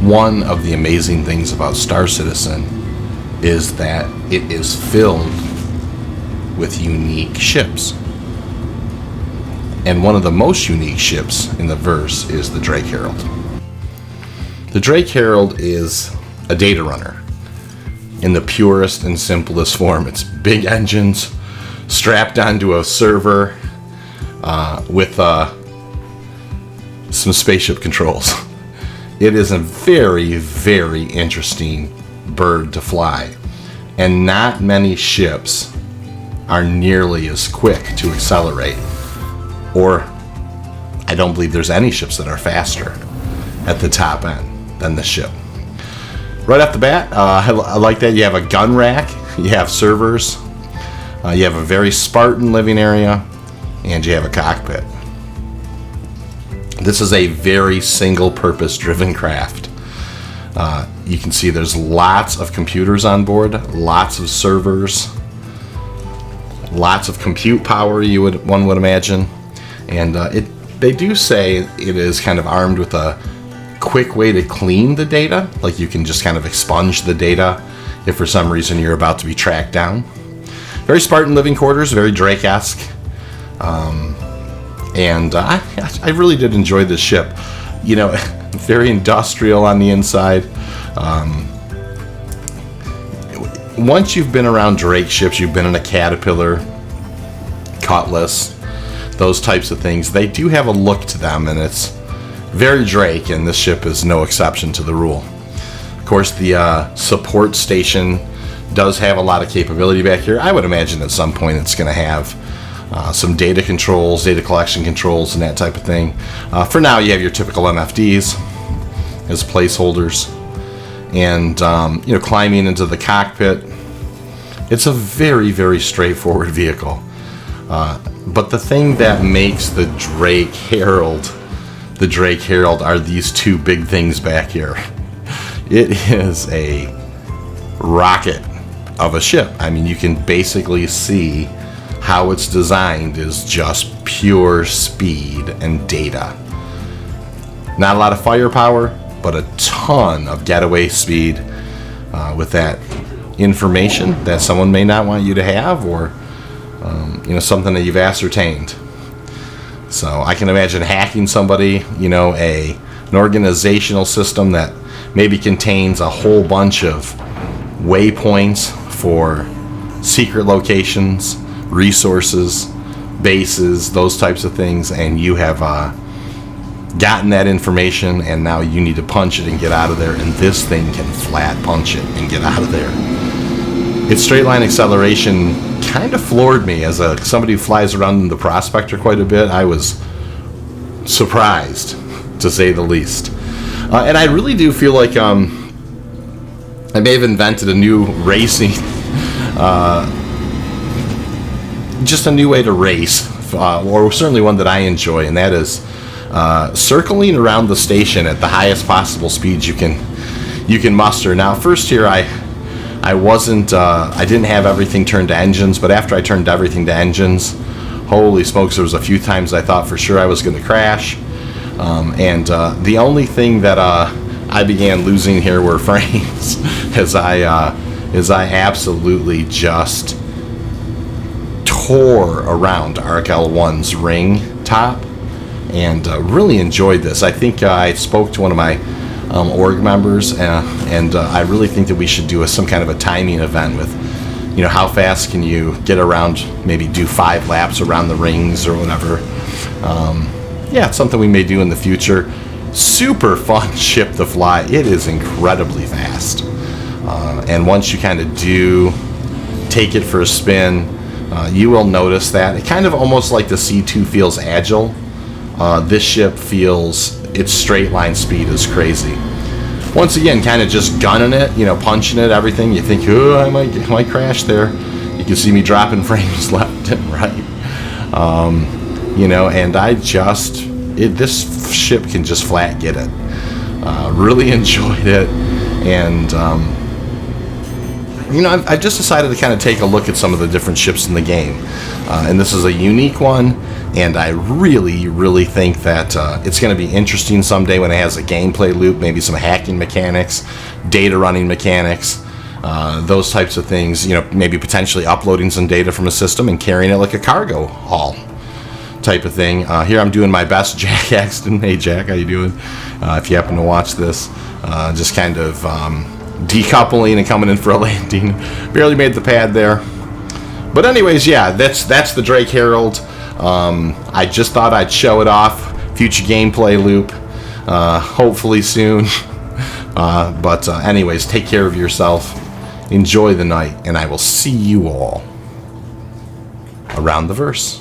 one of the amazing things about Star Citizen is that it is filled with unique ships. And one of the most unique ships in the verse is the Drake Herald. The Drake Herald is a data runner in the purest and simplest form. It's big engines strapped onto a server with some spaceship controls. It is a very, very interesting bird to fly, and not many ships are nearly as quick to accelerate, or I don't believe there's any ships that are faster at the top end than this ship. Right off the bat, I like that you have a gun rack, you have servers, you have a very Spartan living area, and you have a cockpit. This is a very single-purpose driven craft. You can see there's lots of computers on board, lots of servers, lots of compute power, one would imagine. And they do say it is kind of armed with a quick way to clean the data. Like you can just kind of expunge the data if for some reason you're about to be tracked down. Very Spartan living quarters, very Drake-esque. And I really did enjoy this ship. You know, very industrial on the inside. Once you've been around Drake ships, you've been in a Caterpillar, Cutlass, those types of things, they do have a look to them, and it's very Drake, and this ship is no exception to the rule. Of course, the support station does have a lot of capability back here. I would imagine at some point it's going to have some data controls, data collection controls, and that type of thing. For now, you have your typical MFDs as placeholders. And, climbing into the cockpit, it's a very, very straightforward vehicle. But the thing that makes the Drake Herald are these two big things back here. It is a rocket of a ship. I mean, you can basically see how it's designed is just pure speed and data. Not a lot of firepower, but a ton of getaway speed with that information that someone may not want you to have, or something that you've ascertained. So I can imagine hacking somebody, an organizational system that maybe contains a whole bunch of waypoints for secret locations, resources, bases, those types of things, and you have gotten that information, and now you need to punch it and get out of there, and this thing can flat punch it and get out of there. Its straight line acceleration kind of floored me. As somebody who flies around in the Prospector quite a bit, I was surprised, to say the least. And I really do feel like I may have invented a new racing, just a new way to race, or certainly one that I enjoy, and that is circling around the station at the highest possible speeds you can muster. Now, first here, I didn't have everything turned to engines, but after I turned everything to engines, holy smokes, there was a few times I thought for sure I was going to crash. And the only thing that I began losing here were frames, as I absolutely just tore around Arc L1's ring top, and really enjoyed this. I think I spoke to one of my org members, and I really think that we should do some kind of a timing event with, how fast can you get around, maybe do 5 laps around the rings or whatever. It's something we may do in the future. Super fun ship to fly. It is incredibly fast. And once you kind of do take it for a spin, you will notice that it kind of almost like the C2 feels agile. This ship feels its straight line speed is crazy. Once again, kind of just gunning it, punching it, everything. You think, oh, I might crash there. You can see me dropping frames left and right. And this ship can just flat get it. Really enjoyed it. And, I've just decided to kind of take a look at some of the different ships in the game. And this is a unique one. And I really, really think that it's going to be interesting someday when it has a gameplay loop, maybe some hacking mechanics, data running mechanics, those types of things. You know, maybe potentially uploading some data from a system and carrying it like a cargo haul type of thing. Here I'm doing my best Jack Axton. Hey Jack, how you doing? If you happen to watch this, just kind of decoupling and coming in for a landing. Barely made the pad there. But anyways, yeah, that's the Drake Herald. I just thought I'd show it off. Future gameplay loop, hopefully soon. But anyways, take care of yourself. Enjoy the night, and I will see you all around the verse.